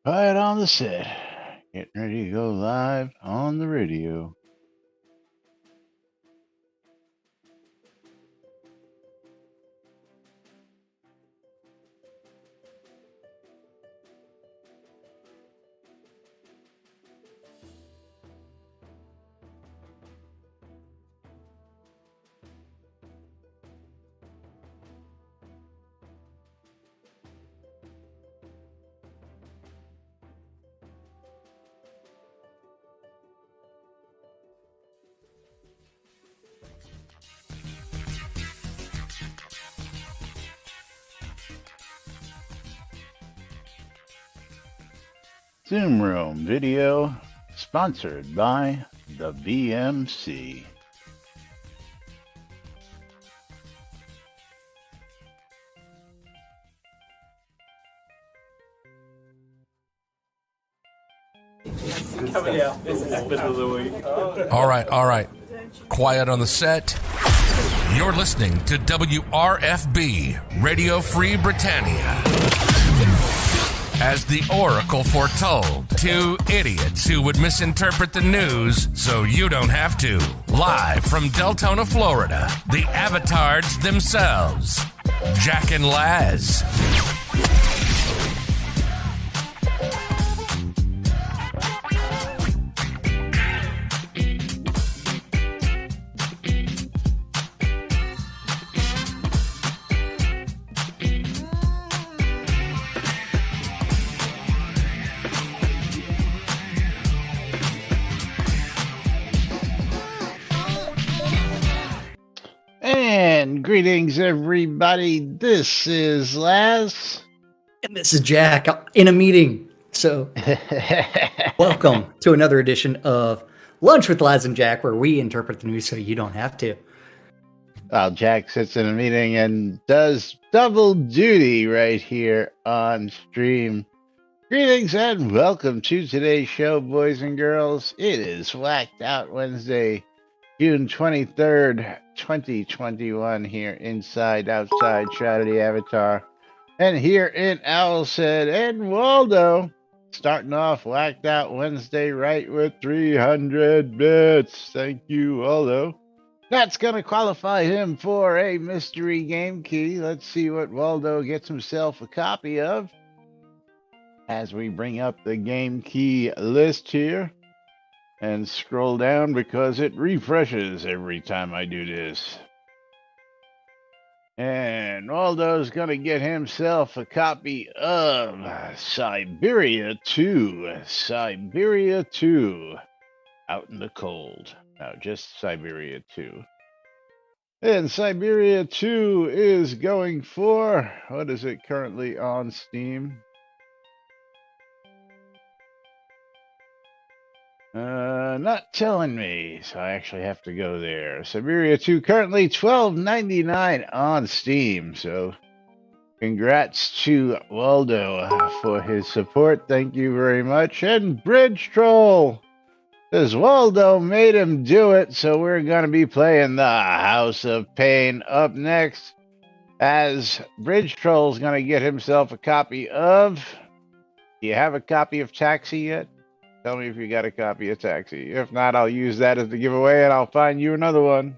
Quiet on the set. Getting ready to go live on the radio. Zoom Room video sponsored by the BMC. All right. Quiet on the set. You're listening to WRFB, Radio Free Britannia. As the Oracle foretold, two idiots who would misinterpret the news so you don't have to. Live from Deltona, Florida, the avatars themselves, Jack and Laz. And greetings, everybody. This is Laz. And this is Jack in a meeting. So, welcome to another edition of Lunch with Laz and Jack, where we interpret the news so you don't have to. Well, Jack sits in a meeting and does double duty right here on stream. Greetings and welcome to today's show, boys and girls. It is Whacked Out Wednesday, June 23rd, 2021, here inside, outside, Shroud of the Avatar, and here in Owlshead and Waldo, starting off Whacked Out Wednesday right with 300 bits. Thank you, Waldo. That's going to qualify him for a mystery game key. Let's see what Waldo gets himself a copy of as we bring up the game key list here. And scroll down because it refreshes every time I do this. And Waldo's going to get himself a copy of Siberia 2. Siberia 2. Out in the cold. No, just Siberia 2. And Siberia 2 is going for, what is it currently on Steam? Not telling me, so I actually have to go there. Siberia 2 currently $12.99 on Steam, so congrats to Waldo for his support. Thank you very much. And Bridge Troll, because Waldo made him do it, so we're going to be playing the House of Pain up next, as Bridge Troll's going to get himself a copy of... Do you have a copy of Taxi yet? Tell me if you got a copy of Taxi. If not, I'll use that as the giveaway and I'll find you another one.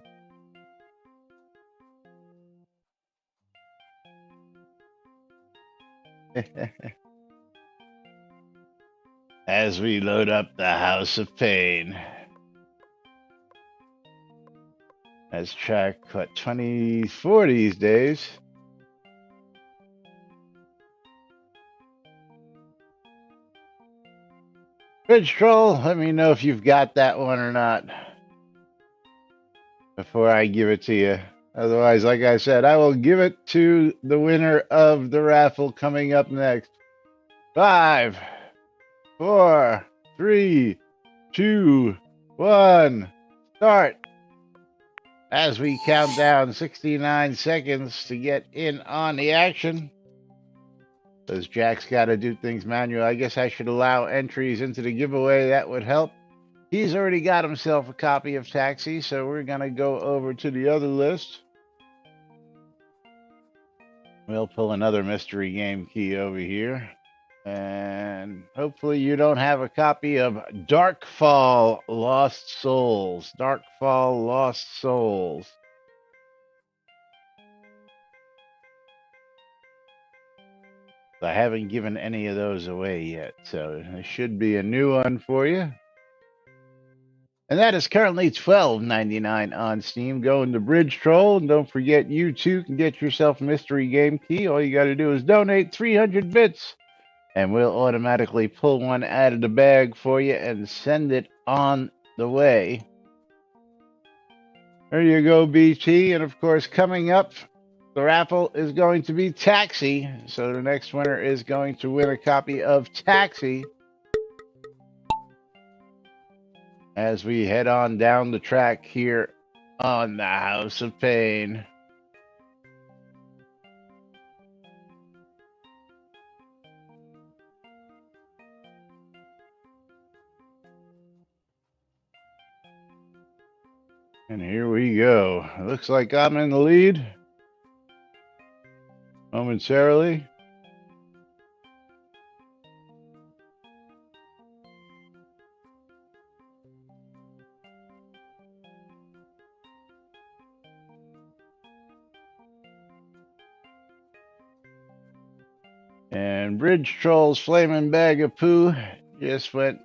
As we load up the House of Pain. That's track, 24 these days. Bridge Troll, let me know if you've got that one or not before I give it to you. Otherwise, like I said, I will give it to the winner of the raffle coming up next. 5, 4, 3, 2, 1, start. As we count down 69 seconds to get in on the action. Because Jack's got to do things manual. I guess I should allow entries into the giveaway. That would help. He's already got himself a copy of Taxi, so we're going to go over to the other list. We'll pull another mystery game key over here. And hopefully you don't have a copy of Darkfall Lost Souls. Darkfall Lost Souls. I haven't given any of those away yet, so there should be a new one for you. And that is currently $12.99 on Steam. Go into Bridge Troll, and don't forget you too can get yourself a mystery game key. All you got to do is donate 300 bits, and we'll automatically pull one out of the bag for you and send it on the way. There you go, BT. And of course, coming up, the raffle is going to be Taxi. So the next winner is going to win a copy of Taxi as we head on down the track here on the House of Pain. And here we go. It looks like I'm in the lead momentarily. And Bridge Troll's flaming bag of poo just went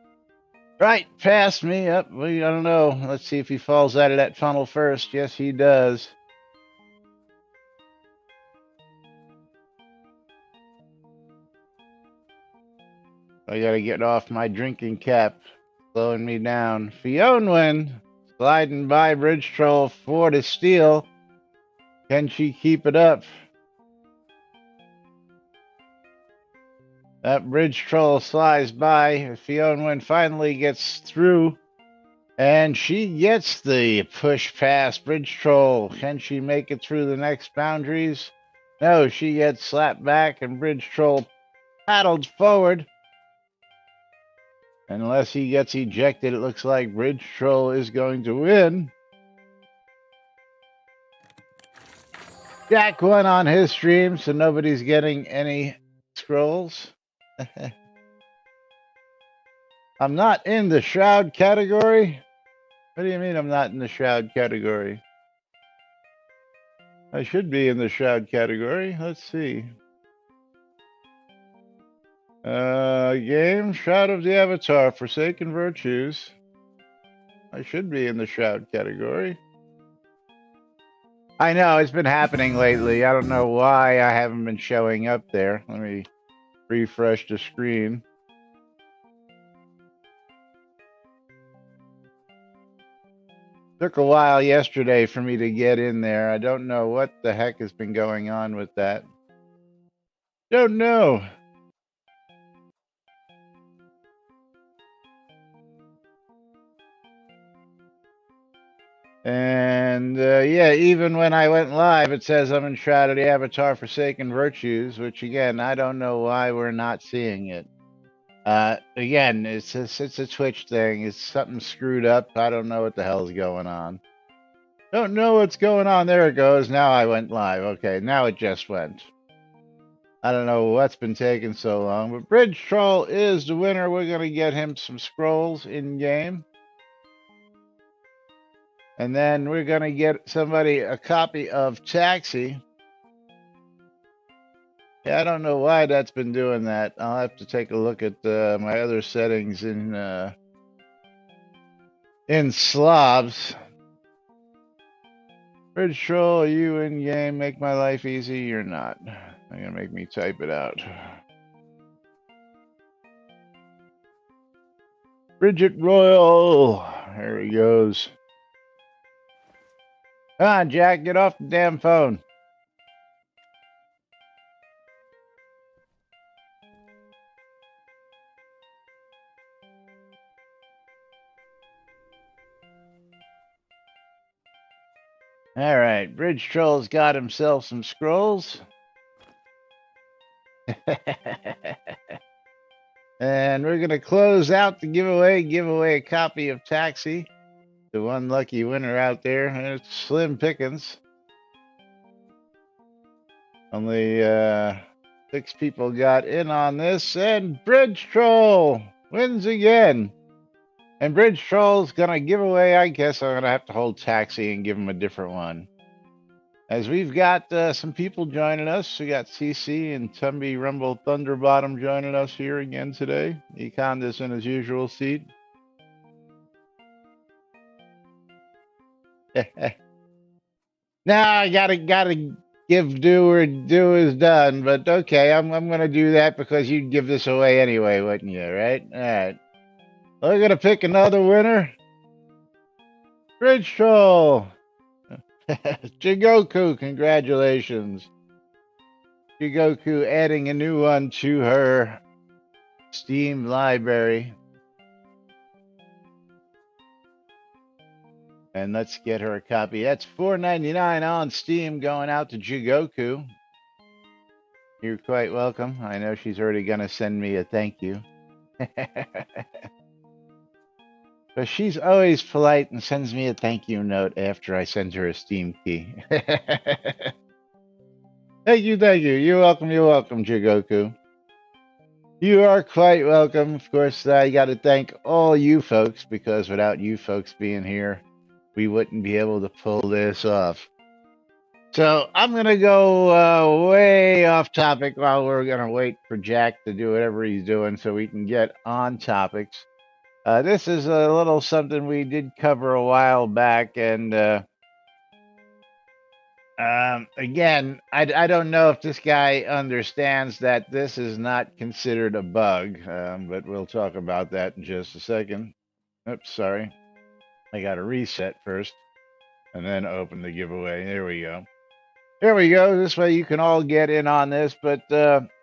right past me. Up, I don't know. Let's see if he falls out of that funnel first. Yes, he does. I gotta get off my drinking cap, slowing me down. Fionwin sliding by Bridge Troll for the steal. Can she keep it up? That Bridge Troll slides by. Fionwin finally gets through, and she gets the push past Bridge Troll. Can she make it through the next boundaries? No, she gets slapped back, and Bridge Troll paddles forward. Unless he gets ejected, it looks like Bridge Troll is going to win. Jack won on his stream, so nobody's getting any scrolls. I'm not in the Shroud category? What do you mean I'm not in the Shroud category? I should be in the Shroud category. Let's see. Game, Shroud of the Avatar, Forsaken Virtues. I should be in the Shroud category. I know, it's been happening lately. I don't know why I haven't been showing up there. Let me refresh the screen. Took a while yesterday for me to get in there. I don't know what the heck has been going on with that. Don't know. And yeah, even when I went live, it says I'm in Shroud of the Avatar Forsaken Virtues, which again, I don't know why we're not seeing it. Again, it's a Twitch thing. It's something screwed up. I don't know what the hell's going on. Don't know what's going on. There it goes. Now I went live. Okay, now it just went. I don't know what's been taking so long, but Bridge Troll is the winner. We're going to get him some scrolls in game. And then we're going to get somebody a copy of Taxi. Yeah, I don't know why that's been doing that. I'll have to take a look at my other settings in Slobs. Bridge Troll, are you in game? Make my life easy. You're not. They're going to make me type it out. Bridget Royal. There he goes. Come on, Jack, get off the damn phone. All right, Bridge Troll's got himself some scrolls. And we're going to close out the giveaway, give away a copy of Taxi. The one lucky winner out there. It's slim pickings. Only 6 people got in on this, and Bridge Troll wins again. And Bridge Troll's gonna give away, I guess I'm gonna have to hold Taxi and give him a different one. As we've got some people joining us. We got CC and Tumby Rumble Thunderbottom joining us here again today. Econda's in his usual seat. Now I gotta give due where due is done, but okay, I'm gonna do that because you'd give this away anyway, wouldn't you? Right? All right. We're gonna pick another winner. Bridge Troll. Jigoku, congratulations. Jigoku adding a new one to her Steam library. And let's get her a copy. That's $4.99 on Steam going out to Jigoku. You're quite welcome. I know she's already going to send me a thank you. But she's always polite and sends me a thank you note after I send her a Steam key. Thank you, thank you. You're welcome, Jigoku. You are quite welcome. Of course, I got to thank all you folks, because without you folks being here, we wouldn't be able to pull this off. So I'm going to go way off topic while we're going to wait for Jack to do whatever he's doing so we can get on topics. This is a little something we did cover a while back, and again, I don't know if this guy understands that this is not considered a bug, but we'll talk about that in just a second. Oops, sorry. I got to reset first and then open the giveaway. There we go. There we go. This way you can all get in on this. But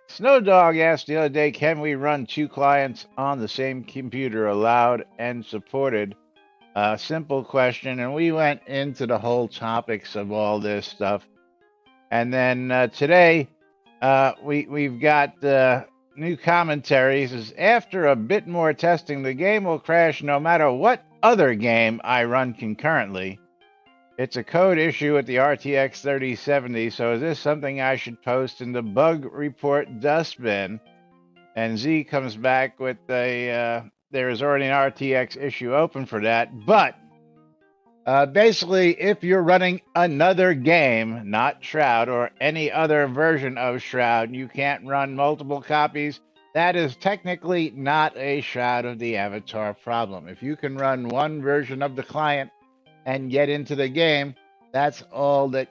Snow Dog asked the other day, can we run 2 clients on the same computer, allowed and supported? Simple question. And we went into the whole topics of all this stuff. And then today we've got new commentaries. Is after a bit more testing, the game will crash no matter what other game I run concurrently. It's a code issue with the RTX 3070, so is this something I should post in the bug report dustbin? And Z comes back with a, there is already an RTX issue open for that, but basically, if you're running another game, not Shroud or any other version of Shroud, you can't run multiple copies. That is technically not a Shroud of the Avatar problem. If you can run one version of the client and get into the game, that's all that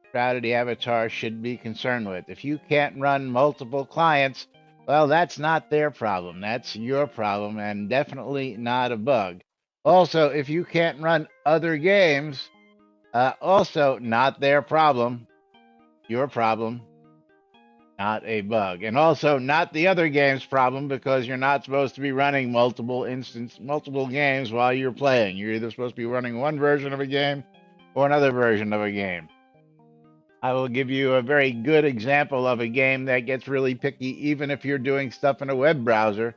Shroud of the Avatar should be concerned with. If you can't run multiple clients, well, that's not their problem. That's your problem, and definitely not a bug. Also, if you can't run other games, also not their problem, your problem, not a bug. And also not the other game's problem, because you're not supposed to be running multiple games while you're playing. You're either supposed to be running one version of a game or another version of a game. I will give you a very good example of a game that gets really picky even if you're doing stuff in a web browser.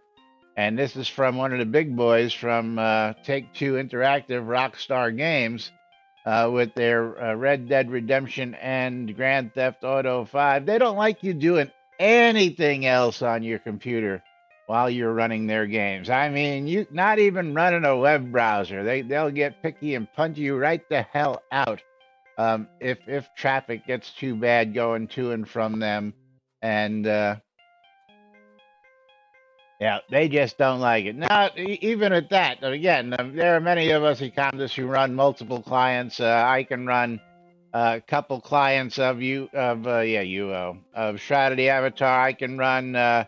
And this is from one of the big boys from Take-Two Interactive, Rockstar Games, with their Red Dead Redemption and Grand Theft Auto 5. They don't like you doing anything else on your computer while you're running their games. I mean, you not even running a web browser. They'll get picky and punt you right the hell out if traffic gets too bad going to and from them. And yeah, they just don't like it. Now, even at that, again, there are many of us economists who run multiple clients. I can run a couple clients of Shroud of the Avatar. I can run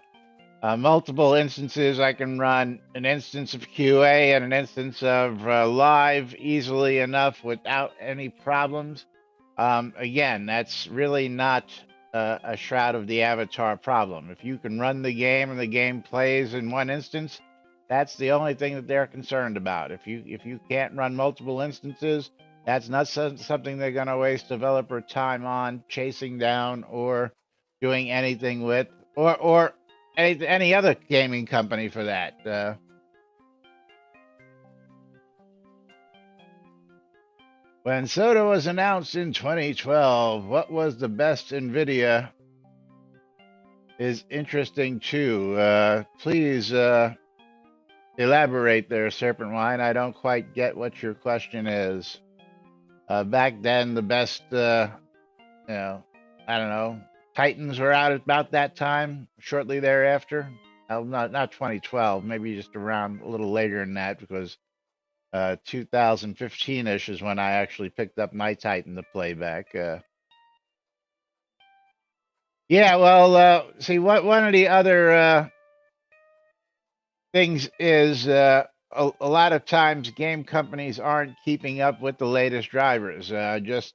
multiple instances. I can run an instance of QA and an instance of live easily enough without any problems. Again, that's really not a Shroud of the Avatar problem. If you can run the game and the game plays in one instance, that's the only thing that they're concerned about. If you can't run multiple instances, that's not something they're going to waste developer time on chasing down or doing anything with, or any other gaming company for that. When Soda was announced in 2012, what was the best NVIDIA is interesting too. Please elaborate there, Serpent Wine. I don't quite get what your question is. Back then, the best, you know, I don't know, Titans were out about that time, shortly thereafter. Not 2012, maybe just around a little later than that, because 2015-ish is when I actually picked up my Titan to play back. Yeah, well, see, one of the other things is a lot of times game companies aren't keeping up with the latest drivers. Just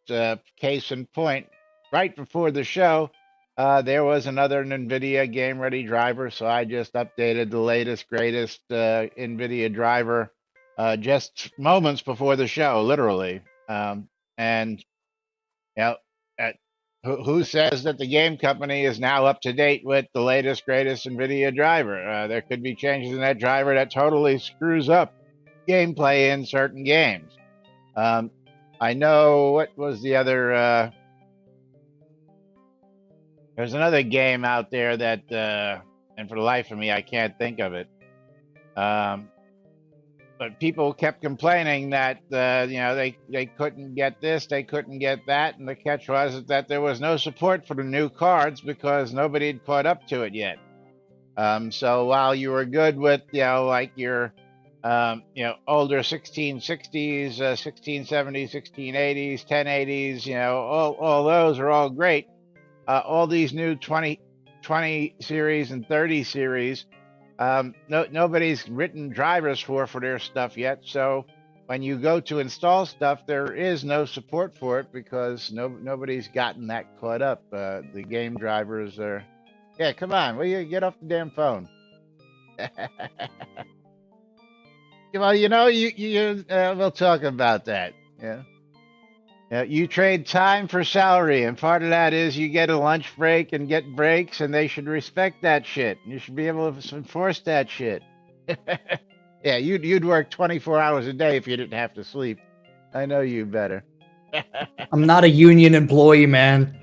case in point, right before the show, there was another NVIDIA Game Ready driver, so I just updated the latest, greatest NVIDIA driver just moments before the show, literally. And you know, who says that the game company is now up to date with the latest, greatest NVIDIA driver? There could be changes in that driver that totally screws up gameplay in certain games. I know, what was the other? There's another game out there that, and for the life of me, I can't think of it. But people kept complaining that they couldn't get this, they couldn't get that, and the catch was that there was no support for the new cards because nobody had caught up to it yet. So while you were good with like your older 1660s, 1670s, 1680s, 1080s, all those are all great. All these new 20 series and 30 series. Nobody's written drivers for their stuff yet. So when you go to install stuff, there is no support for it because nobody's gotten that caught up. The game drivers are, yeah, come on, will you get off the damn phone? Well, we'll talk about that. Yeah. You trade time for salary, and part of that is you get a lunch break and get breaks, and they should respect that shit. You should be able to enforce that shit. Yeah, you'd work 24 hours a day if you didn't have to sleep. I know you better. I'm not a union employee, man.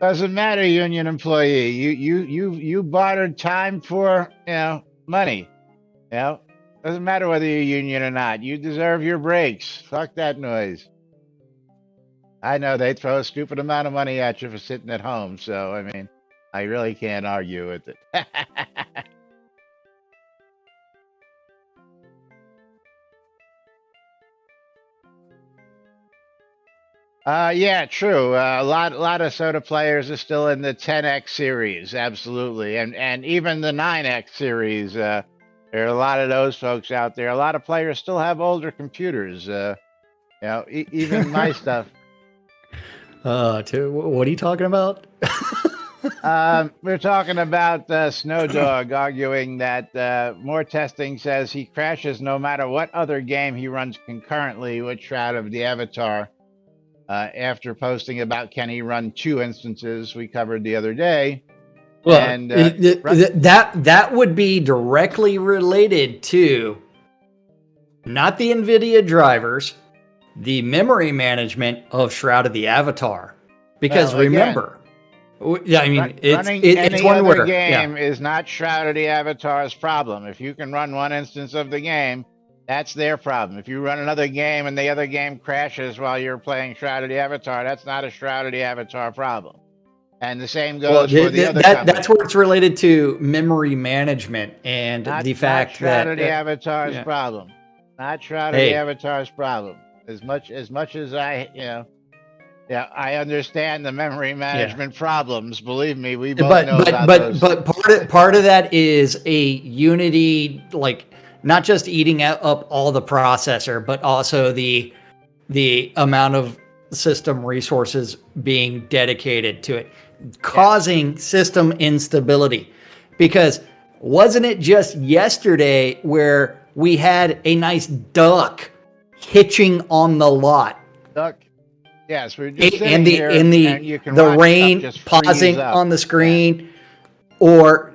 Doesn't matter, union employee. You bartered time for money. Doesn't matter whether you're union or not. You deserve your breaks. Fuck that noise. I know they throw a stupid amount of money at you for sitting at home, so I mean, I really can't argue with it. Yeah, true. A lot of soda players are still in the 10X series, absolutely, and even the 9X series. There are a lot of those folks out there. A lot of players still have older computers. Even my stuff. What are you talking about? We're talking about Snow Dog arguing that more testing says he crashes no matter what other game he runs concurrently with Shroud of the Avatar. After posting about can he run 2 instances we covered the other day. Well, and, that would be directly related to not the NVIDIA drivers, the memory management of Shroud of the Avatar. Because remember, yeah, I mean, it's one other game is not Shroud of the Avatar's problem. If you can run 1 instance of the game, that's their problem. If you run another game and the other game crashes while you're playing Shroud of the Avatar, that's not a Shroud of the Avatar problem. And the same goes for the other company. That's where it's related to memory management and the fact Shroud that of the Avatar's problem. Not Shroud of the Avatar's problem. As much as I, I understand the memory management problems. Believe me, we both know about those. But part of that is a Unity, like, not just eating up all the processor, but also the amount of system resources being dedicated to it, causing system instability. Because wasn't it just yesterday where we had a nice duck hitching on the lot? Duck. Yes, we're just and the rain pausing on the screen, or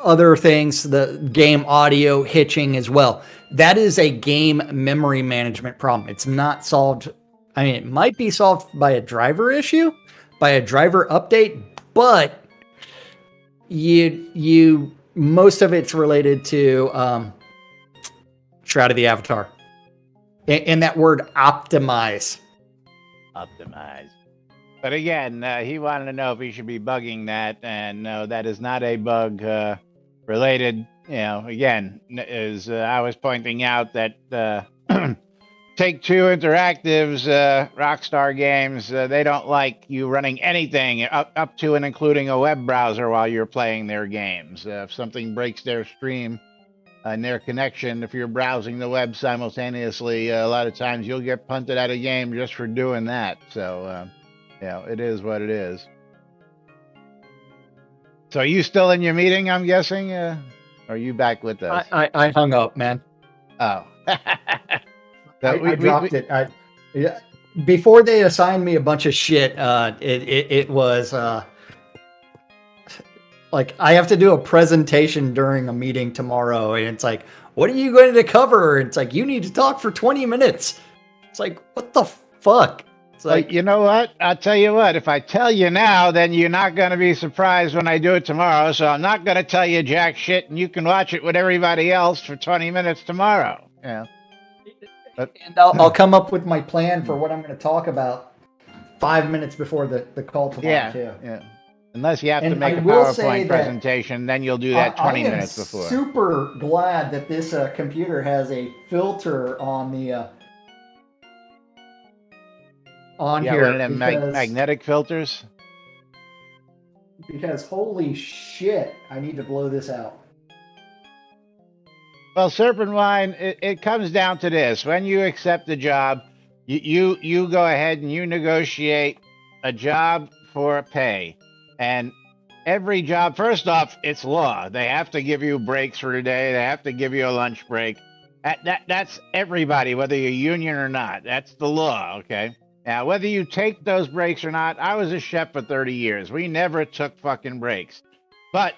other things, the game audio hitching as well. That is a game memory management problem. It's not solved. I mean, it might be solved by a driver issue, by a driver update, but you most of it's related to Shroud of the Avatar, and that word optimize. Optimize. But again, he wanted to know if he should be bugging that, and no, that is not a bug related. You know, again, as I was pointing out that Take-Two Interactive's Rockstar Games, they don't like you running anything up to and including a web browser while you're playing their games. If something breaks their stream and their connection, if you're browsing the web simultaneously, a lot of times you'll get punted out of game just for doing that. So, it is what it is. So are you still in your meeting, I'm guessing? Or are you back with us? I hung up, man. Oh. I dropped it. Before they assigned me a bunch of shit, it was like I have to do a presentation during a meeting tomorrow, and it's like, what are you going to cover? And it's like, you need to talk for 20 minutes. It's like, what the fuck? It's like, you know what? I'll tell you what. If I tell you now, then you're not going to be surprised when I do it tomorrow. So I'm not going to tell you jack shit, and you can watch it with everybody else for 20 minutes tomorrow. Yeah. And I'll come up with my plan for what I'm going to talk about 5 minutes before the call tomorrow, too. Yeah. Unless you have to make a PowerPoint presentation, then you'll do that 20 minutes before. I'm super glad that this computer has a filter on the here. One of them magnetic filters? Because holy shit, I need to blow this out. Well, Serpent Wine, it comes down to this. When you accept a job, you go ahead and you negotiate a job for pay. And every job, first off, it's law. They have to give you breaks for the day. They have to give you a lunch break. That's everybody, whether you're union or not. That's the law, okay? Now, whether you take those breaks or not, I was a chef for 30 years. We never took fucking breaks. But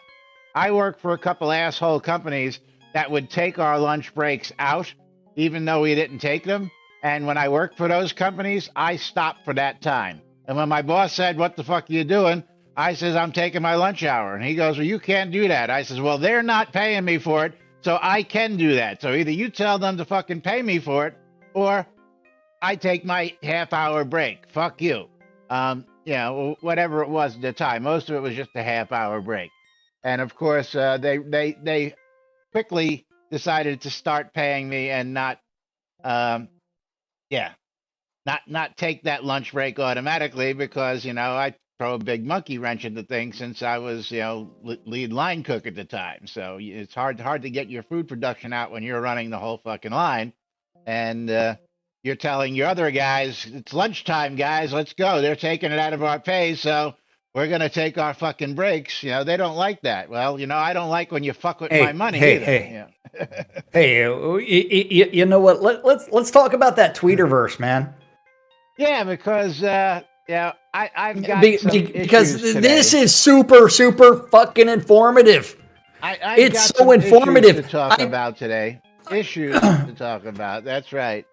I worked for a couple asshole companies that would take our lunch breaks out, even though we didn't take them. And when I worked for those companies, I stopped for that time. And when my boss said, what the fuck are you doing? I says, I'm taking my lunch hour. And he goes, well, you can't do that. I says, well, they're not paying me for it, so I can do that. So either you tell them to fucking pay me for it, or I take my half-hour break. Fuck you. Whatever it was at the time. Most of it was just a half-hour break. And of course, they quickly decided to start paying me and not take that lunch break automatically because, I throw a big monkey wrench in the thing since I was, lead line cook at the time. So it's hard to get your food production out when you're running the whole fucking line. And you're telling your other guys, it's lunchtime, guys, let's go. They're taking it out of our pay, so we're going to take our fucking breaks. They don't like that. Well, I don't like when you fuck with my money either. Hey, you know what? Let's talk about that Tweeterverse, man. Yeah, because I've got because this today. is super fucking informative. It's got so informative to talk about today. Issues to talk about. That's right.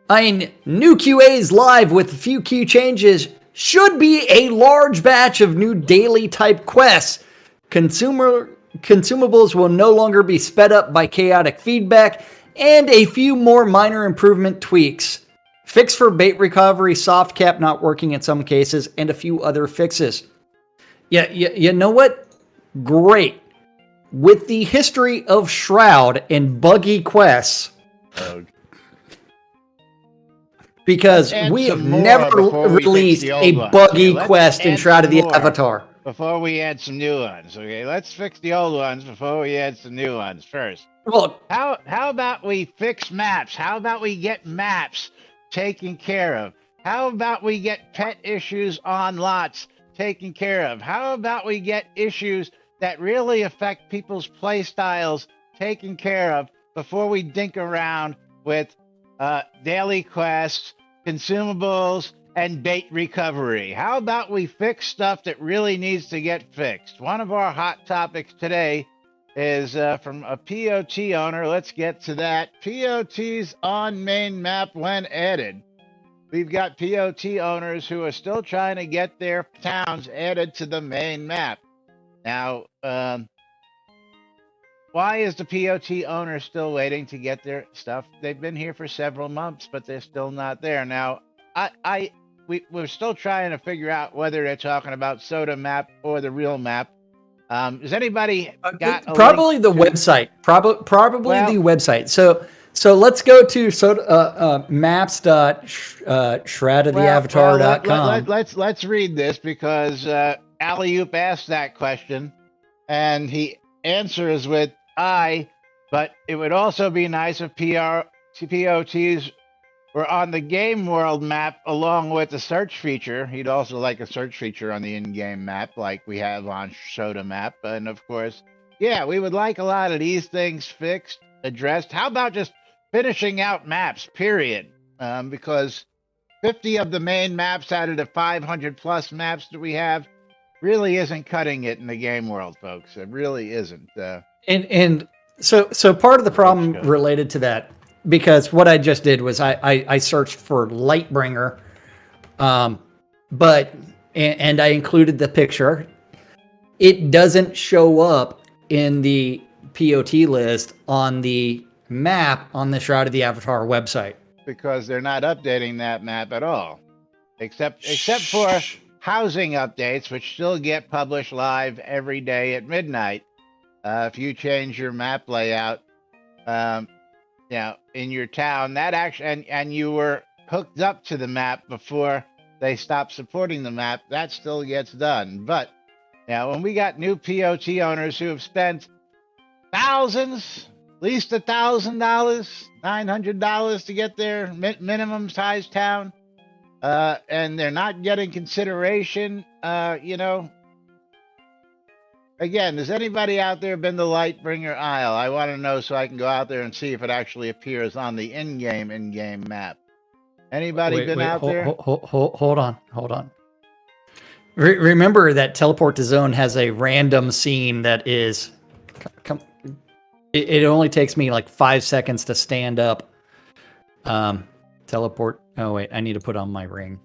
New QAs live with a few key changes. Should be a large batch of new daily type quests. Consumables will no longer be sped up by chaotic feedback, and a few more minor improvement tweaks. Fix for bait recovery, soft cap not working in some cases, and a few other fixes. Yeah, you know what? Great. With the history of Shroud and buggy quests, because we have never released a buggy quest in Shroud of the Avatar. Before we add some new ones, okay? Let's fix the old ones before we add some new ones first. Well, how about we fix maps? How about we get maps taken care of? How about we get pet issues on lots taken care of? How about we get issues that really affect people's play styles taken care of before we dink around with daily quests, consumables, and bait recovery? How about we fix stuff that really needs to get fixed? One of our hot topics today is from a POT owner. Let's get to that. POTs on main map when added. We've got POT owners who are still trying to get their towns added to the main map. Now, why is the POT owner still waiting to get their stuff? They've been here for several months, but they're still not there. Now, we're still trying to figure out whether they're talking about Soda Map or the real map. Has anybody got a probably link the to... website? Probably Well, the website. So let's go to maps.shroudoftheavatar.com. let's read this because Alley-oop asked that question, and he answers with but it would also be nice if POTs were on the game world map along with the search feature. He'd also like a search feature on the in-game map like we have on Soda Map. And of course, yeah, we would like a lot of these things fixed, addressed. How about just finishing out maps, period? Because 50 of the main maps out of the 500 plus maps that we have really isn't cutting it in the game world, folks. It really isn't. And so part of the problem related to that, because what I just did was I searched for Lightbringer, but I included the picture. It doesn't show up in the POT list on the map on the Shroud of the Avatar website because they're not updating that map at all, except for housing updates, which still get published live every day at midnight. If you change your map layout, in your town, that actually, and you were hooked up to the map before they stopped supporting the map, that still gets done. But when we got new POT owners who have spent thousands, at least $1,000, $900 to get their minimum size town, and they're not getting consideration, Again, has anybody out there been to Lightbringer Isle? I want to know so I can go out there and see if it actually appears on the in-game map. Anybody been out there? Hold on. Remember that Teleport to Zone has a random scene that is... It only takes me like 5 seconds to stand up. Teleport... Oh, wait. I need to put on my ring.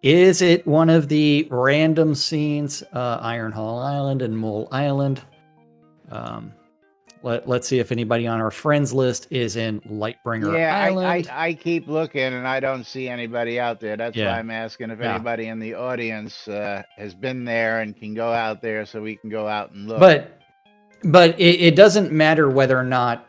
Is it one of the random scenes? Iron Hall Island and Mole Island. Let's see if anybody on our friends list is in Lightbringer Island. I keep looking and I don't see anybody out there. That's why I'm asking if anybody in the audience has been there and can go out there so we can go out and look. But it doesn't matter whether or not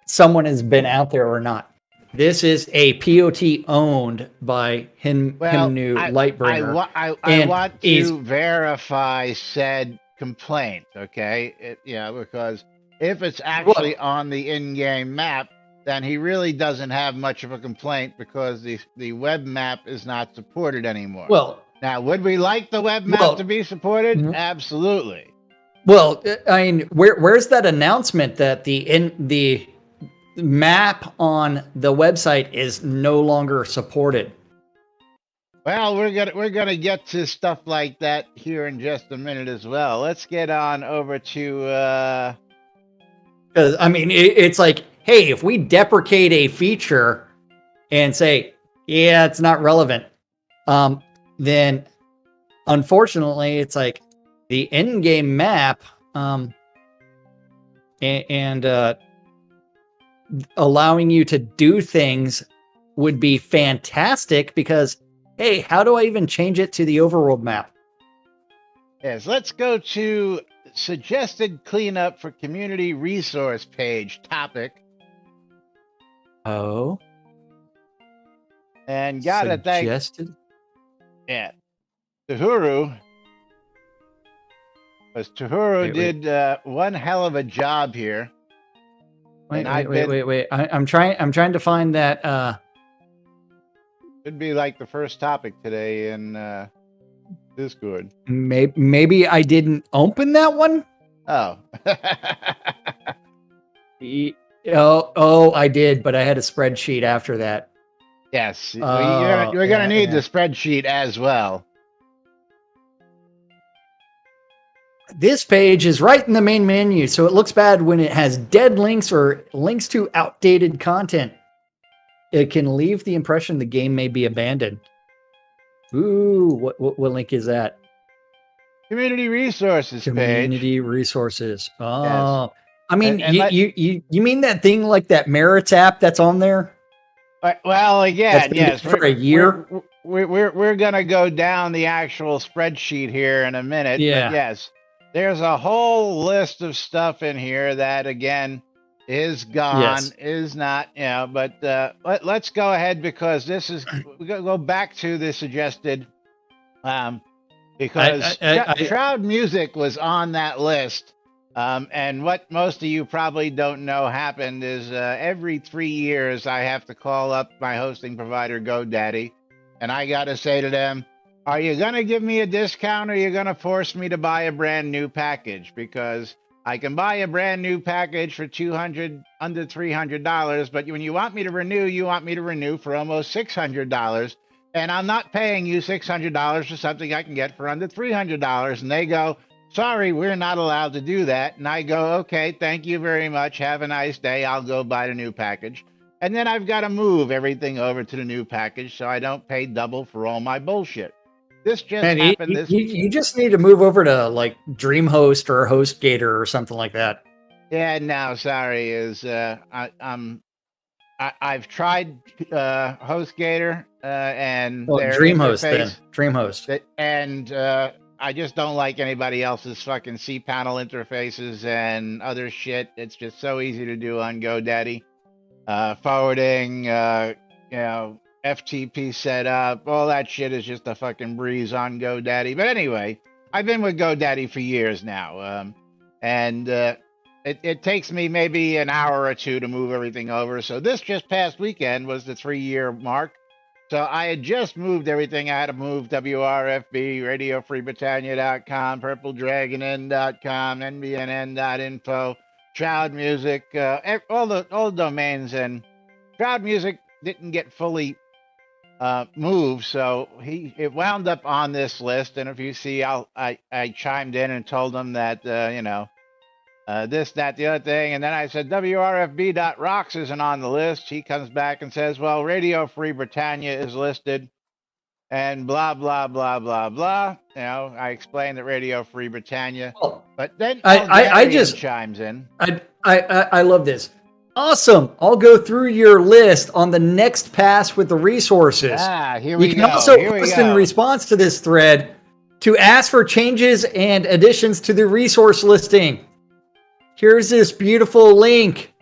someone has been out there or not. This is a POT owned by Himnu Lightbringer. I want to verify said complaint, okay? Because if it's actually on the in-game map, then he really doesn't have much of a complaint because the web map is not supported anymore. Well, now, would we like the web map to be supported? Absolutely. Well, I mean, where's that announcement that the map on the website is no longer supported? Well, we're gonna get to stuff like that here in just a minute as well. Let's get on over to. I mean, it's like, hey, if we deprecate a feature and say, yeah, it's not relevant, then unfortunately, it's like the in-game map, and allowing you to do things would be fantastic because, hey, how do I even change it to the overworld map? Yes, let's go to suggested cleanup for community resource page topic. Oh. And gotta thank... Suggested? Yeah. Tuhuru. Because Tuhuru did one hell of a job here. Wait. I'm trying to find that. Should be like the first topic today in Discord. Maybe I didn't open that one. Oh. I did, but I had a spreadsheet after that. Yes, you're gonna need the spreadsheet as well. This page is right in the main menu, so it looks bad when it has dead links or links to outdated content. it can leave the impression the game may be abandoned. Ooh, what link is that? Community resources page. Community resources. Oh, Yes. I mean, And you mean that thing like that Merits app that's on there? Well, again, yes, for a year. We're gonna go down the actual spreadsheet here in a minute. Yeah. But yes, there's a whole list of stuff in here that again is gone, Yes. is not, but let's go ahead because this is we go back to the suggested because Shroud Music was on that list. And what most of you probably don't know happened is every 3 years I have to call up my hosting provider, GoDaddy, and I got to say to them, are you going to give me a discount or are you going to force me to buy a brand new package? Because I can buy a brand new package for under $300, but when you want me to renew, you want me to renew for almost $600. And I'm not paying you $600 for something I can get for under $300. And they go, sorry, we're not allowed to do that. And I go, okay, thank you very much. Have a nice day. I'll go buy the new package. And then I've got to move everything over to the new package so I don't pay double for all my bullshit. This just happened. You just need to move over to like DreamHost or HostGator or something like that. Yeah, no, sorry. I've tried HostGator and their DreamHost interface, then. DreamHost. And I just don't like anybody else's fucking cPanel interfaces and other shit. It's just so easy to do on GoDaddy. Forwarding, FTP setup, all that shit is just a fucking breeze on GoDaddy. But anyway, I've been with GoDaddy for years now. And it takes me maybe an hour or two to move everything over. So this just past weekend was the 3-year mark. So I had just moved everything. I had to move WRFB, RadioFreeBritannia.com, PurpleDragonIn.com, NBNN.info, Shroud Music, all the domains. And Shroud Music didn't get fully moved, so it wound up on this list. And if you see, I chimed in and told them that this, that, the other thing. And then I said, WRFB.rocks isn't on the list. He comes back and says, well, Radio Free Britannia is listed and blah, blah, blah, blah, blah. I explained that Radio Free Britannia, but then I just chimes in. I love this. Awesome. I'll go through your list on the next pass with the resources. Here we go. You can also post in response to this thread to ask for changes and additions to the resource listing. Here's this beautiful link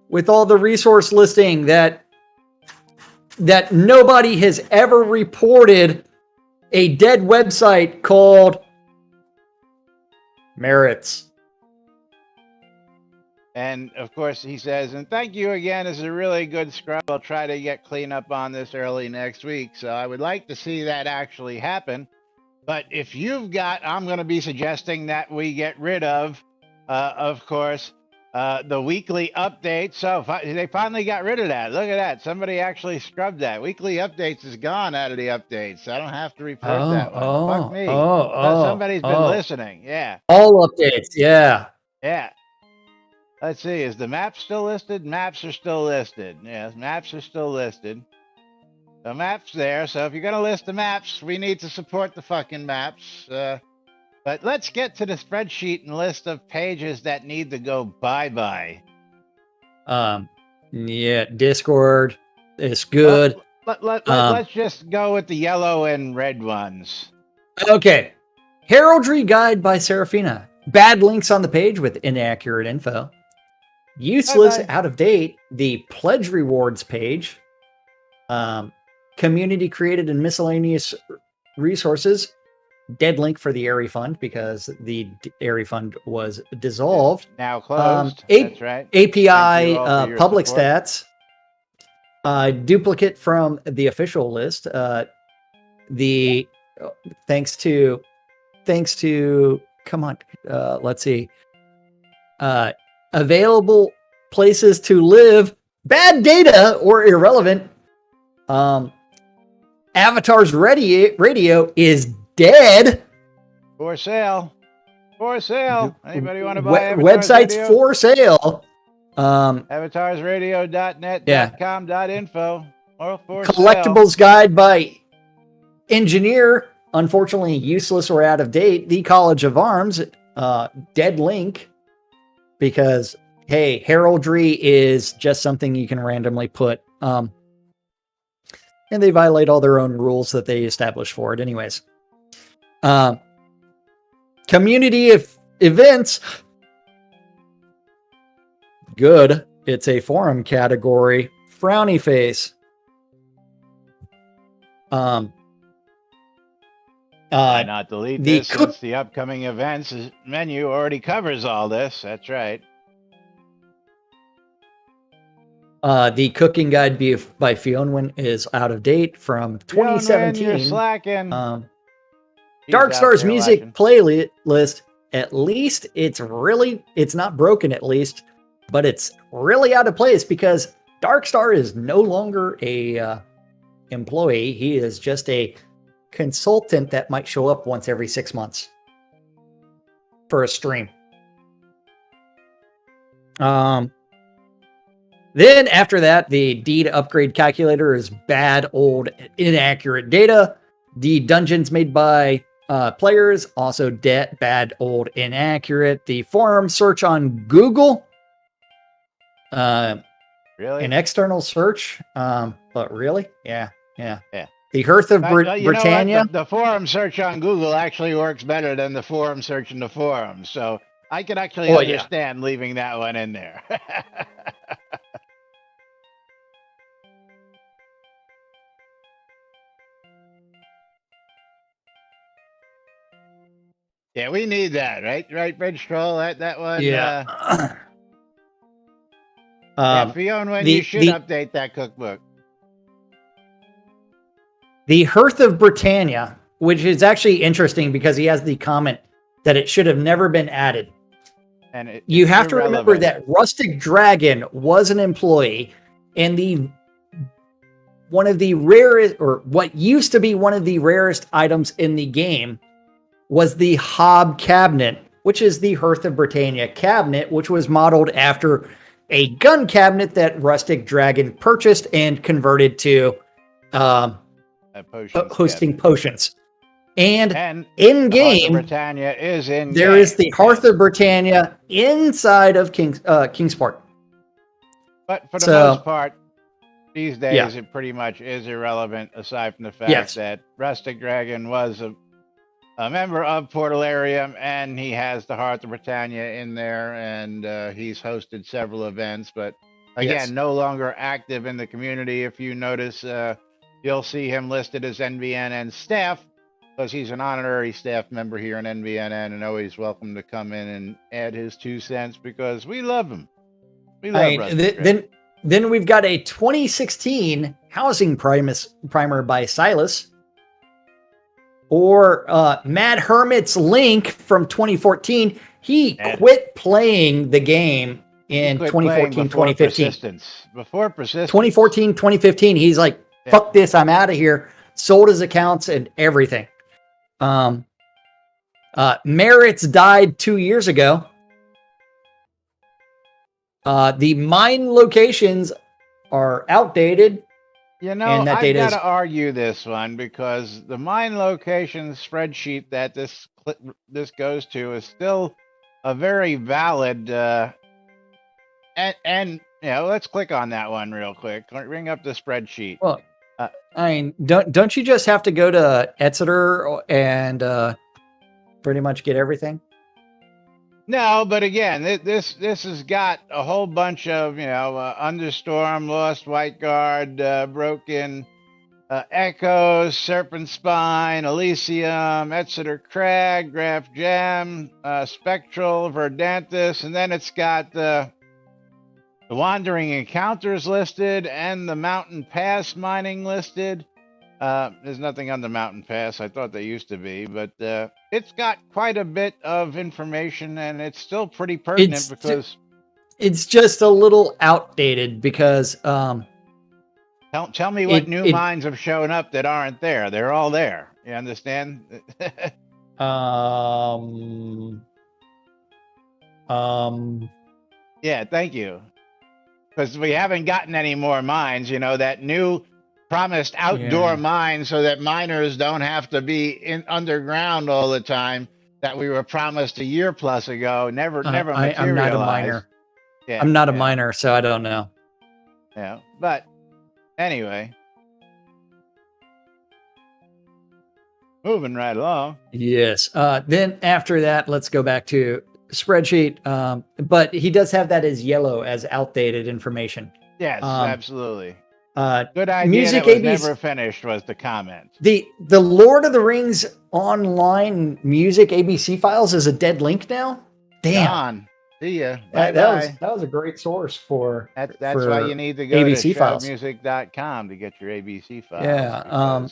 with all the resource listing that nobody has ever reported a dead website called Merits. And of course he says, and thank you again. This is a really good scrub. I'll try to get clean up on this early next week. So I would like to see that actually happen. But if you've got, I'm going to be suggesting that we get rid of course, the weekly updates. So they finally got rid of that. Look at that. Somebody actually scrubbed that. Weekly updates is gone out of the updates. I don't have to report that one. Fuck me. Somebody's been listening. Yeah. All updates. Yeah. Yeah. Let's see. Is the map still listed? Maps are still listed. Yes, maps are still listed. The map's there. So if you're going to list the maps, we need to support the fucking maps. But let's get to the spreadsheet and list of pages that need to go bye-bye. Yeah, Discord is good. Let's just go with the yellow and red ones. Okay. Heraldry Guide by Serafina. Bad links on the page with inaccurate info. Useless, out of date, the pledge rewards page. Community created and miscellaneous resources. Dead link for the Airy Fund because the Airy Fund was dissolved. Now closed. That's right. API public support. Stats. Duplicate from the official list. Thanks to come on. Let's see. Available places to live. Bad data or irrelevant. Avatar's radio is dead. For sale. Anybody want to buy websites radio? For sale? Avatarsradio.net.com.info. Or for sale. Collectibles guide by engineer, unfortunately useless or out of date. The College of Arms, dead link, because hey, heraldry is just something you can randomly put. And they violate all their own rules that they established for it, anyways. Community events, good. It's a forum category. Frowny face. Why not delete this since the upcoming events menu already covers all this? That's right. The cooking guide by Fionwin is out of date from 2017. You're slacking. Dark Star's music playlist, at least it's not broken at least, but it's really out of place because Dark Star is no longer a employee. He is just a consultant that might show up once every 6 months for a stream. Then after that, the deed upgrade calculator is bad, old, inaccurate data. The dungeons made by players, also bad, old, inaccurate. The forum search on Google, really? An external search, but really? Yeah. The Hearth of Britannia. The forum search on Google actually works better than the forum search in the forums, so I can actually understand leaving that one in there. Yeah, we need that, right? Right, Bridge Troll, that one. Yeah. Fiona, you should update that cookbook. The Hearth of Britannia, which is actually interesting because he has the comment that it should have never been added. And you have to remember that Rustic Dragon was an employee, and one of the rarest, or what used to be one of the rarest items in the game, was the Hob cabinet, which is the Hearth of Britannia cabinet, which was modeled after a gun cabinet that Rustic Dragon purchased and converted to hosting potions. And in game, Britannia is in. There is the Hearth of Britannia inside of Kingsport. But for the most part, these days it pretty much is irrelevant, aside from the fact that Rustic Dragon was a member of Portalarium, and he has the Hearth of Britannia in there, and he's hosted several events, but again, no longer active in the community. If you notice, you'll see him listed as NBNN staff, because he's an honorary staff member here in NBNN, and always welcome to come in and add his 2 cents, because we love him. We love Rustic Dragon. Then we've got a 2016 housing primer by Silas. Or Mad Hermit's Link from 2014. He quit playing the game in 2014, 2015. Before persistence. 2014, 2015. He's like, fuck this, I'm out of here. Sold his accounts and everything. Merritt's died 2 years ago. The mine locations are outdated. You know, I've got to argue this one, because the mine location spreadsheet that this goes to is still a very valid. And you know, let's click on that one real quick. Bring up the spreadsheet. Well, I mean, don't you just have to go to Etcetera and pretty much get everything? No, but again, this has got a whole bunch of, Understorm, Lost White Guard, Broken, Echoes, Serpent Spine, Elysium, Etcetera Crag, Graph Gem, Spectral, Verdantis, and then it's got the Wandering Encounters listed and the Mountain Pass mining listed. There's nothing on the Mountain Pass. I thought there used to be, but it's got quite a bit of information, and it's still pretty pertinent because it's just a little outdated. Because tell me what new mines have shown up that aren't there. They're all there. You understand? Yeah, thank you. Because we haven't gotten any more mines. You know, that new promised outdoor mines so that miners don't have to be in underground all the time that we were promised a year plus ago. Never materialized. I'm not a miner. Yeah, I'm not a miner, so I don't know. Yeah, but anyway, moving right along. Yes. Then after that, let's go back to spreadsheet. But he does have that as yellow, as outdated information. Yes, absolutely. Good idea. Music that was never finished was the comment. The Lord of the Rings online music ABC files is a dead link now. Damn. Gone. See ya. That was a great source for. That's why you need to go ABC to shroudmusic.com to get your ABC files. Yeah.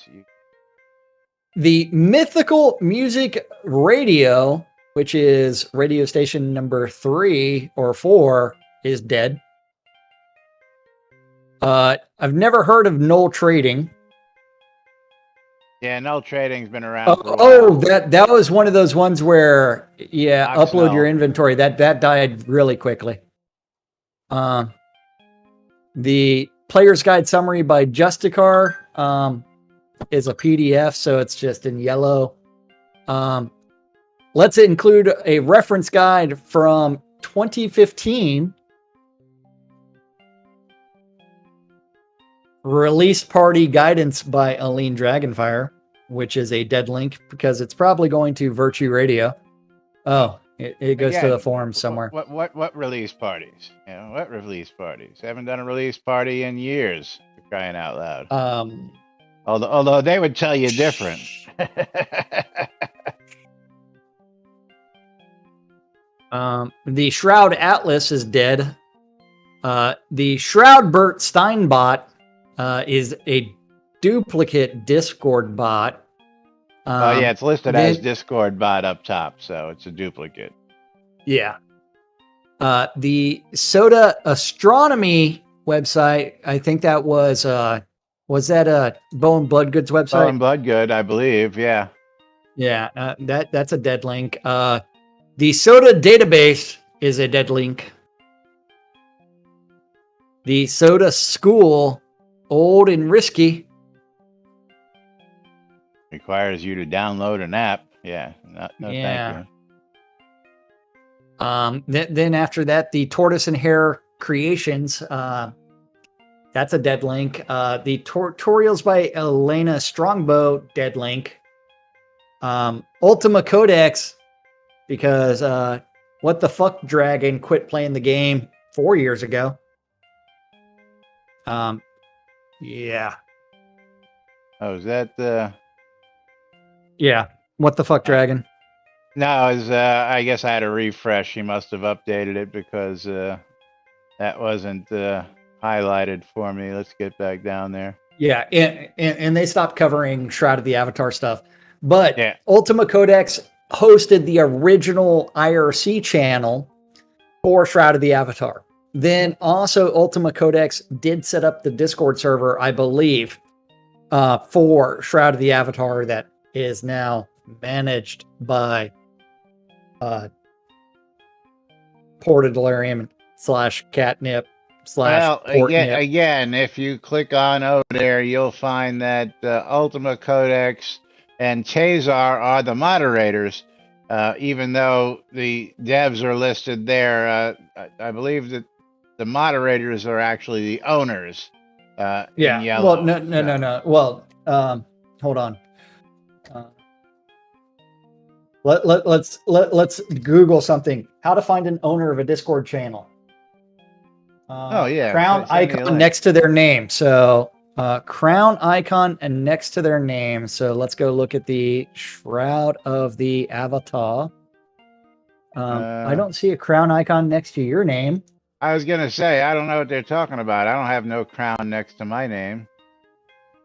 The Mythical Music Radio, which is radio station number 3 or 4, is dead. I've never heard of Null Trading. Yeah, Null Trading's been around for a while. Oh, that was one of those ones where, upload your inventory. That died really quickly. The Player's Guide Summary by Justicar is a PDF, so it's just in yellow. Let's include a reference guide from 2015. Release Party Guidance by Aline Dragonfire, which is a dead link because it's probably going to Virtue Radio. Oh, it goes to the forum somewhere. What release parties? What release parties? Haven't done a release party in years, for crying out loud. Although they would tell you different. The Shroud Atlas is dead. The Shroud Bert Stein bot is a duplicate Discord bot. It's listed as Discord bot up top, so it's a duplicate. Yeah. The Soda Astronomy website, I think that was that a Bone Bloodgood's website? Bone Bloodgood, I believe, yeah. Yeah, that's a dead link. The Soda Database is a dead link. The Soda School, old and risky. Requires you to download an app. Yeah. Thank you. Then after that, the Tortoise and Hare Creations. That's a dead link. The tutorials by Elena Strongbow, dead link. Ultima Codex, because What the Fuck Dragon quit playing the game 4 years ago. Yeah. Oh, is that the... Yeah. What the Fuck Dragon? No, I guess I had a refresh. She must have updated it because that wasn't highlighted for me. Let's get back down there. Yeah, and they stopped covering Shroud of the Avatar stuff. But Ultima Codex hosted the original IRC channel for Shroud of the Avatar. Then also Ultima Codex did set up the Discord server, I believe, for Shroud of the Avatar that is now managed by Portadelirium / Catnip / again, if you click on over there, you'll find that Ultima Codex and Chazar are the moderators, even though the devs are listed there. I believe that the moderators are actually the owners. In yellow. Well, no. Well, hold on. Let's Google something. How to find an owner of a Discord channel. Crown icon next to their name. So crown icon and next to their name. So let's go look at the Shroud of the Avatar. I don't see a crown icon next to your name. I was gonna say, I don't know what they're talking about. I don't have no crown next to my name.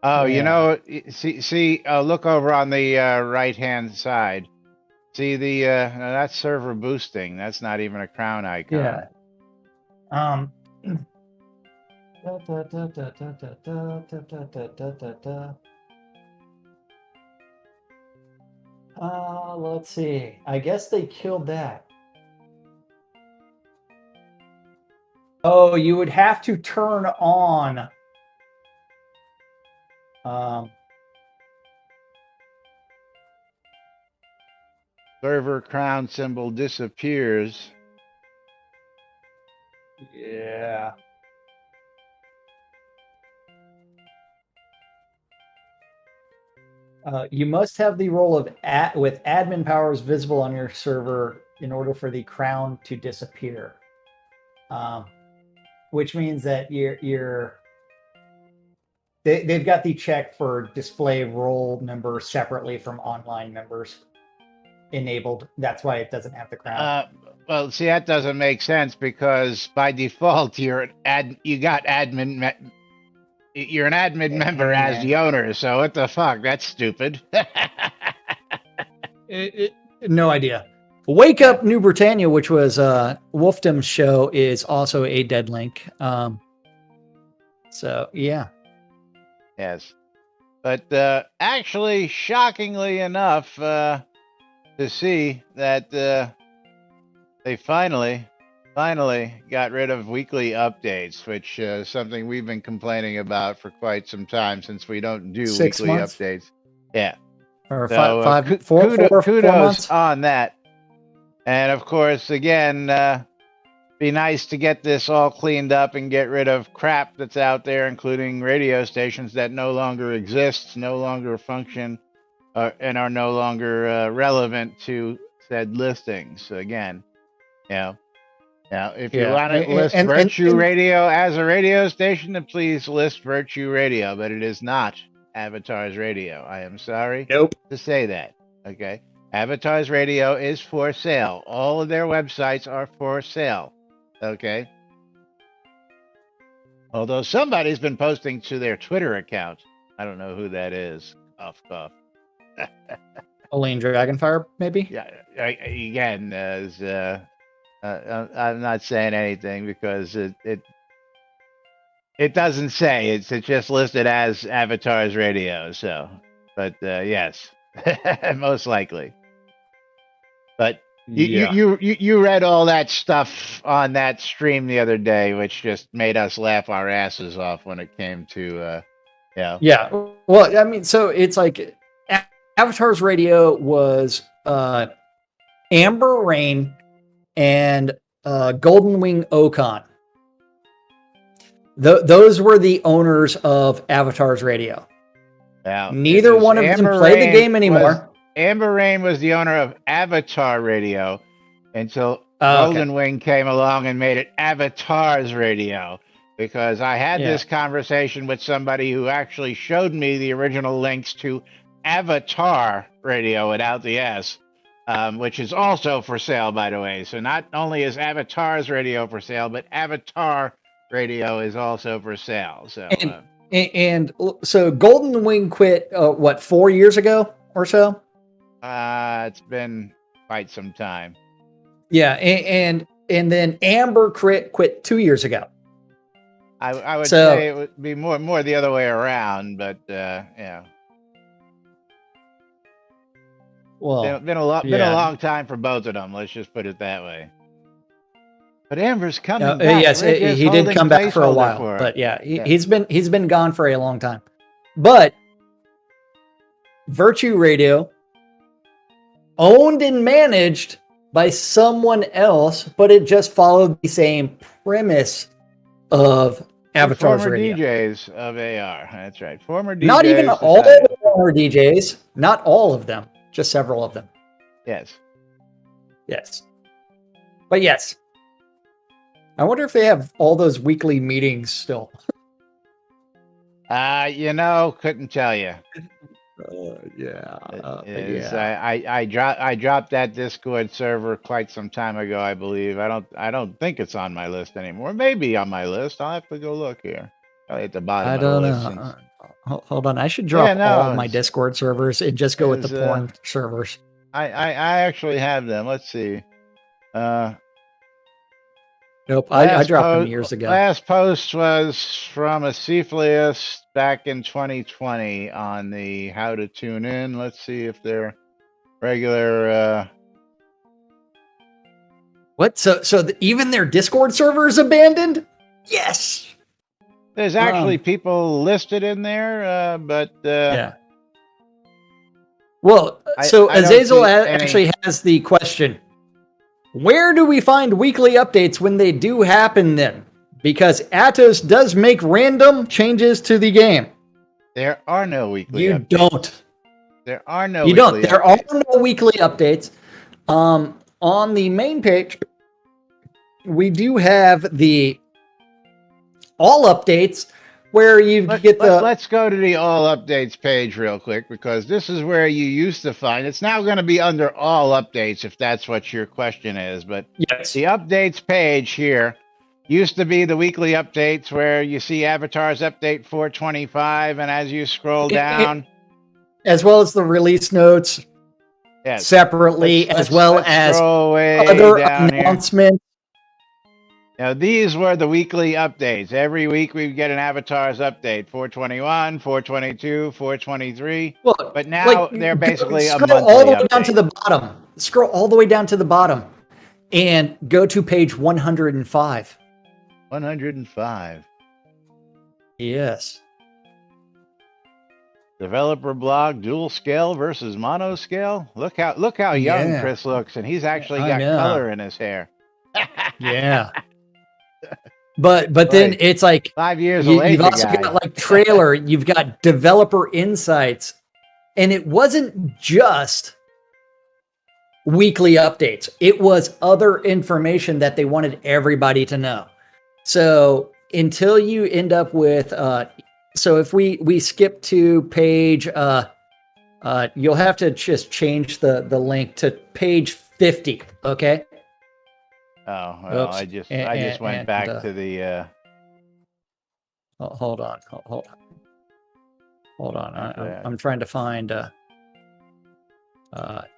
Oh, see, look over on the right-hand side. See the that's server boosting. That's not even a crown icon. Yeah. Let's see. I guess they killed that. Oh, you would have to turn on. Server crown symbol disappears. Yeah. You must have the role of with admin powers visible on your server in order for the crown to disappear. Which means that they've got the check for display role members separately from online members enabled. That's why it doesn't have the crown. Well, see, that doesn't make sense because by default you're you're an admin member as the owner. So what the fuck? That's stupid. No idea. Wake Up New Britannia, which was Wolfdom's show, is also a dead link. So yeah. Yes. But actually, shockingly enough, to see that they finally got rid of weekly updates, which is something we've been complaining about for quite some time since we don't do 6 weekly months? updates. Yeah. Or So, four kudos months on that. And of course, again, be nice to get this all cleaned up and get rid of crap that's out there, including radio stations that no longer exist, no longer function, and are no longer relevant to said listings. Again, now if you want to list Virtue Radio as a radio station, then please list Virtue Radio, but it is not Avatar's Radio. I am sorry to say that. Okay. Avatar's Radio is for sale. All of their websites are for sale. Okay. Although somebody's been posting to their Twitter account. I don't know who that is. Cough. Elaine Dragonfire, maybe? Yeah. Again, I'm not saying anything because it doesn't say. It's just listed as Avatar's Radio. So, but yes, most likely. But you read all that stuff on that stream the other day, which just made us laugh our asses off when it came to Yeah. Well, I mean, so it's like Avatar's Radio was Amber Rain and Golden Wing Ocon. Those were the owners of Avatar's Radio. Now, neither one of them play the game anymore. Amber Rain was the owner of Avatar Radio until Golden Wing came along and made it Avatar's Radio. Because I had this conversation with somebody who actually showed me the original links to Avatar Radio without the S, which is also for sale, by the way. So not only is Avatar's Radio for sale, but Avatar Radio is also for sale. So and so Golden Wing quit 4 years ago or so? It's been quite some time. Yeah, and then Amber quit 2 years ago. I would say it would be more the other way around, but yeah. Well, been a long time for both of them. Let's just put it that way. But Amber's coming back. Yes, he did come back for a while, but he's been gone for a long time. But Virtue Radio, owned and managed by someone else, but it just followed the same premise of Avatar's Radio. Former DJs of AR. That's right. Former DJs. Not even all of the former DJs. Not all of them. Just several of them. Yes. Yes. But yes. I wonder if they have all those weekly meetings still. Couldn't tell you. I dropped that Discord server quite some time ago, I believe. I don't think it's on my list anymore. Maybe on my list. I'll have to go look here. Probably at the bottom of the list. Hold on. I should drop all of my Discord servers and just go with the porn servers. I actually have them. Let's see. Nope, I dropped them years ago. Last post was from a Cephalius back in 2020 on the how to tune in. Let's see if they're regular. What? So even their Discord server is abandoned? Yes. There's actually people listed in there, but yeah. Well, so I don't Azazel see actually has the question: where do we find weekly updates when they do happen? Then, because Atos does make random changes to the game. There are no weekly You updates. don't. There are no You weekly don't. There updates. are no weekly updates. On the main page, we do have the all updates where you get the. Let's go to the all updates page real quick, because this is where you used to find. It's now going to be under all updates, if that's what your question is. But Yes. the updates page here used to be the weekly updates where you see avatars update 425, and as you scroll down, as well as the release notes separately, as well as other announcements. Now, these were the weekly updates. Every week we get an avatars update, 421, 422, 423. Well, but now they're basically a monthly all the way update. down to the bottom. Scroll all the way down to the bottom and go to page 105. 105. Yes. Developer blog, dual scale versus mono scale. Look how young Chris looks, and he's actually got color in his hair. Yeah. But then it's like 5 years you've also got like trailer, you've got developer insights, and it wasn't just weekly updates. It was other information that they wanted everybody to know. So until you end up with so if we skip to page you'll have to just change the link to page 50, okay? Oh, well, I just went back to the hold on. I'm trying to find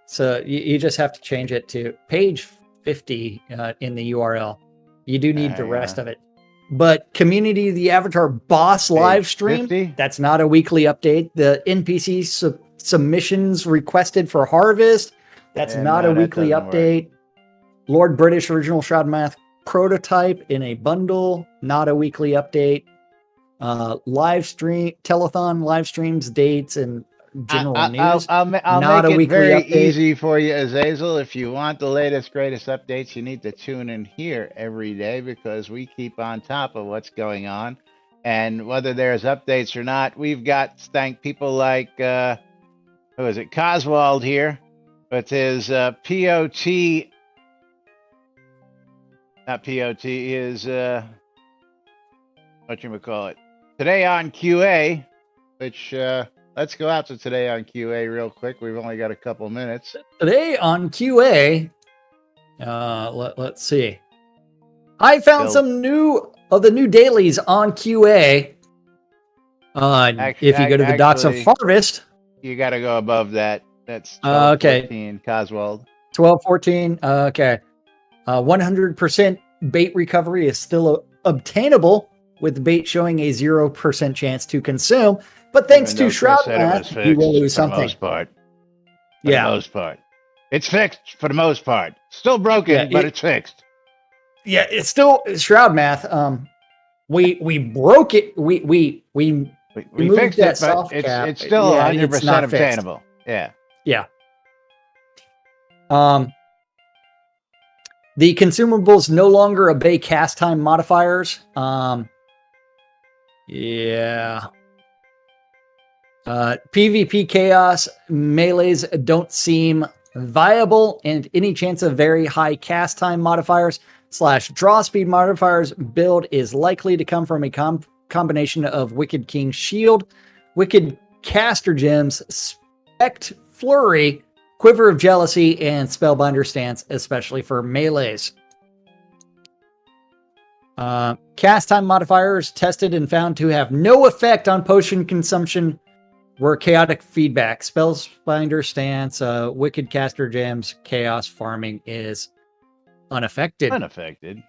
so you just have to change it to page 50 in the URL. You do need the rest of it. But Community of the Avatar Boss live stream, 50? That's not a weekly update. The NPC submissions requested for Harvest, that's not a weekly update. Work. Lord British Original Shroud Math prototype in a bundle, not a weekly update. Live stream, telethon live streams, dates, and general news. I'll make it very easy for you, Azazel. If you want the latest, greatest updates, you need to tune in here every day, because we keep on top of what's going on. And whether there's updates or not, we've got to thank people like, who is it, Coswald here, with his POT. Not POT, is whatchamacallit, Today on QA, which let's go out to Today on QA real quick. We've only got a couple minutes. Today on QA, let's see. I found some of the new dailies on QA. If you go to the Docs of Harvest, you got to go above that. That's 1214, Coswald. 1214. Okay. 100% bait recovery is still obtainable, with bait showing a 0% chance to consume. But thanks to Shroud Math, you will lose something. For the most part. It's fixed for the most part. Still broken, but it's fixed. Yeah, it's still Shroud Math. We broke it. We fixed it, but it's still 100% obtainable. Yeah. Yeah. The consumables no longer obey cast time modifiers. PvP chaos melees don't seem viable, and any chance of very high cast time modifiers / draw speed modifiers build is likely to come from a combination of Wicked King's Shield, Wicked Caster Gems, Spect Flurry, Quiver of Jealousy, and Spellbinder Stance, especially for melees. Cast time modifiers tested and found to have no effect on potion consumption were Chaotic Feedback, Spellbinder Stance, Wicked Caster Gems, Chaos Farming is unaffected. Unaffected.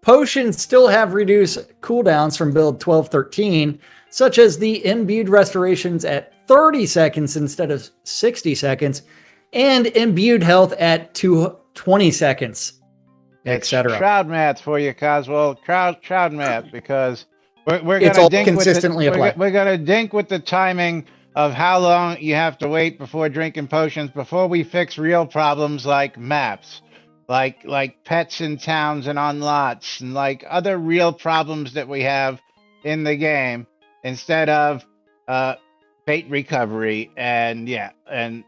Potions still have reduced cooldowns from build 1213, such as the imbued restorations at 30 seconds instead of 60 seconds, and imbued health at 20 seconds. It's etc. Shroud math for you, Coswell. Shroud math, because we're It's gonna all dink consistently applied. we're gonna dink with the timing of how long you have to wait before drinking potions before we fix real problems like maps, like pets in towns and on lots, and like other real problems that we have in the game, instead of uh, bait recovery and and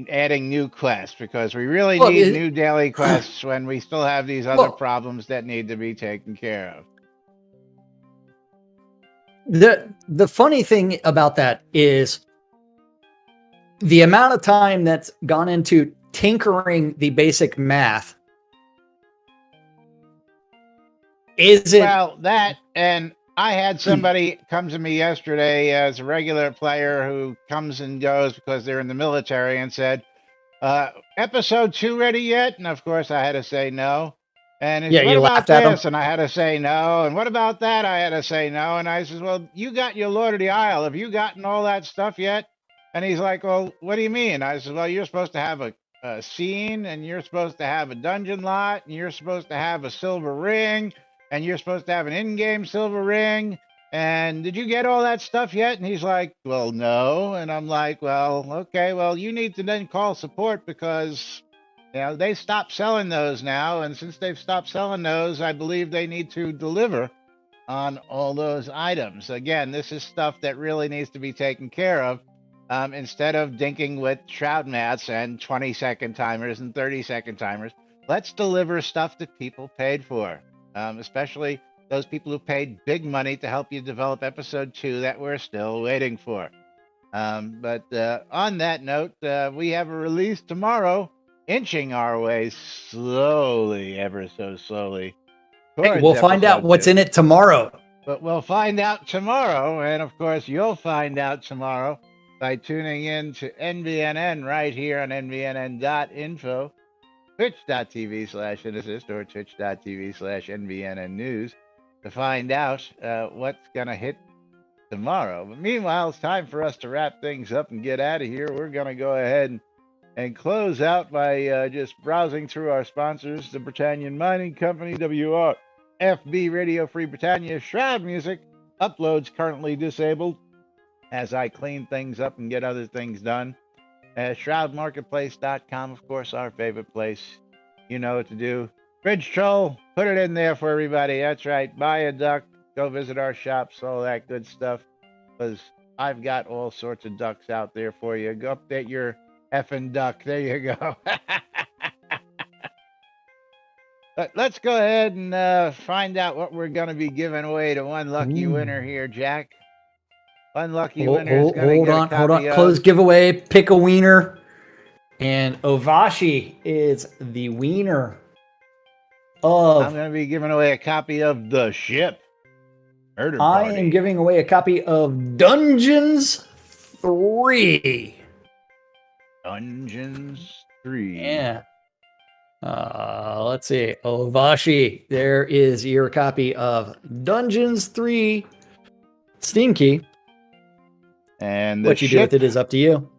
adding new quests, because we really Well, need new daily quests when we still have these other well, problems that need to be taken care of. the funny thing about that is the amount of time that's gone into tinkering the basic math isn't. Well, that, and I had somebody come to me yesterday as a regular player who comes and goes because they're in the military, and said, episode 2 ready yet? And of course I had to say no. And he Yeah, said, what you about laughed at them. this? And I had to say no. And what about that? I had to say no. And I said, well, you got your Lord of the Isle. Have you gotten all that stuff yet? And he's like, well, what do you mean? I said, well, you're supposed to have a scene, and you're supposed to have a dungeon lot, and you're supposed to have a silver ring, and you're supposed to have an in-game silver ring. And did you get all that stuff yet? And he's like, well, no. And I'm like, well, okay, well, you need to then call support, because they stopped selling those now. And since they've stopped selling those, I believe they need to deliver on all those items. Again, this is stuff that really needs to be taken care of, instead of dinking with shroud mats and 20-second timers and 30-second timers. Let's deliver stuff that people paid for, especially those people who paid big money to help you develop episode 2 that we're still waiting for. But on that note, we have a release tomorrow, inching our way slowly, ever so slowly. Hey, we'll find out what's in it tomorrow. But we'll find out tomorrow. And of course, you'll find out tomorrow by tuning in to NBNN right here on NBNN.info, twitch.tv/Inassist, or twitch.tv/NBNN News, to find out what's going to hit tomorrow. But meanwhile, it's time for us to wrap things up and get out of here. We're going to go ahead and close out by just browsing through our sponsors: the Britannian Mining Company, WRFB Radio Free Britannia. Shroud music uploads currently disabled as I clean things up and get other things done. ShroudMarketplace.com, of course, our favorite place. You know what to do. Bridge Troll, put it in there for everybody. That's right. Buy a duck. Go visit our shops, all that good stuff. Because I've got all sorts of ducks out there for you. Go update your effing duck. There you go. But let's go ahead and find out what we're going to be giving away to one lucky winner here, Jack. One lucky winner is going to get a copy Hold on. of... Close giveaway. Pick a wiener. And Ovashi is the wiener of... I'm going to be giving away a copy of The Ship. Murder I Party. am giving away a copy of Dungeons 3. Dungeons 3. Yeah. Let's see. Ovashi, there is your copy of Dungeons 3 Steam key. And what you do with it is up to you.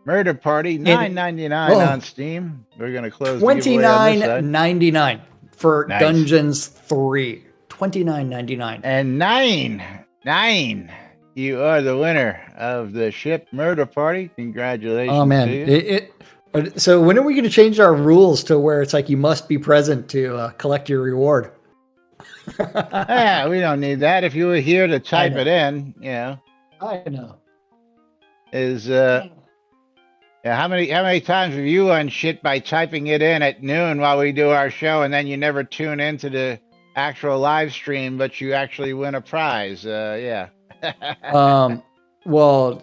Murder Party, $9.99 on Steam. We're going to close $29.99 for Dungeons 3. $29.99. And nine. You are the winner of The Ship Murder Party. Congratulations. Oh, man. To you. So when are we going to change our rules to where it's like you must be present to collect your reward? Yeah, we don't need that. If you were here to type it in, I know. How many times have you won shit by typing it in at noon while we do our show, and then you never tune into the actual live stream, but you actually win a prize? Yeah. Well,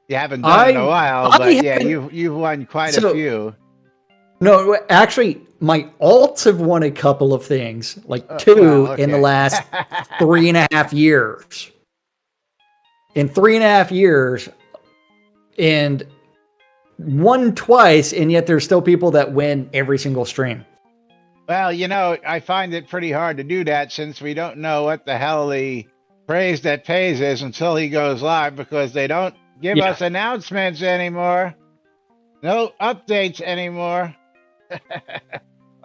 you haven't done it in a while, but yeah, you've won quite a few. No, actually, my alts have won a couple of things, like two in the last 3.5 years. In 3.5 years, and won twice, and yet there's still people that win every single stream. Well, I find it pretty hard to do that, since we don't know what the hell the praise that pays is until he goes live, because they don't give us announcements anymore. No updates anymore.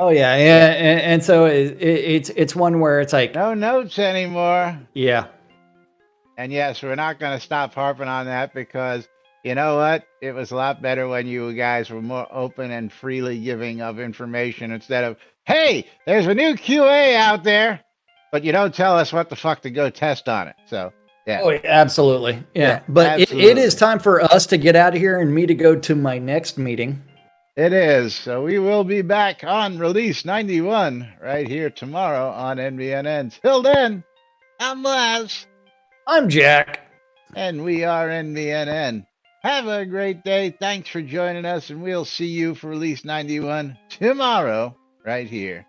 Oh yeah, and so it's one where it's like No notes anymore. yeah. And yes, we're not going to stop harping on that because you know what? It was a lot better when you guys were more open and freely giving of information instead of, hey, there's a new QA out there, but you don't tell us what the fuck to go test on it. So, yeah. Oh, yeah, absolutely. Yeah. Yeah, But it is absolutely. time for us to get out of here and me to go to my next meeting. It is. So we will be back on release 91 right here tomorrow on NBNN. Till then, I'm Les. I'm Jack. And we are NBNN. Have a great day. Thanks for joining us, and we'll see you for release 91 tomorrow right here.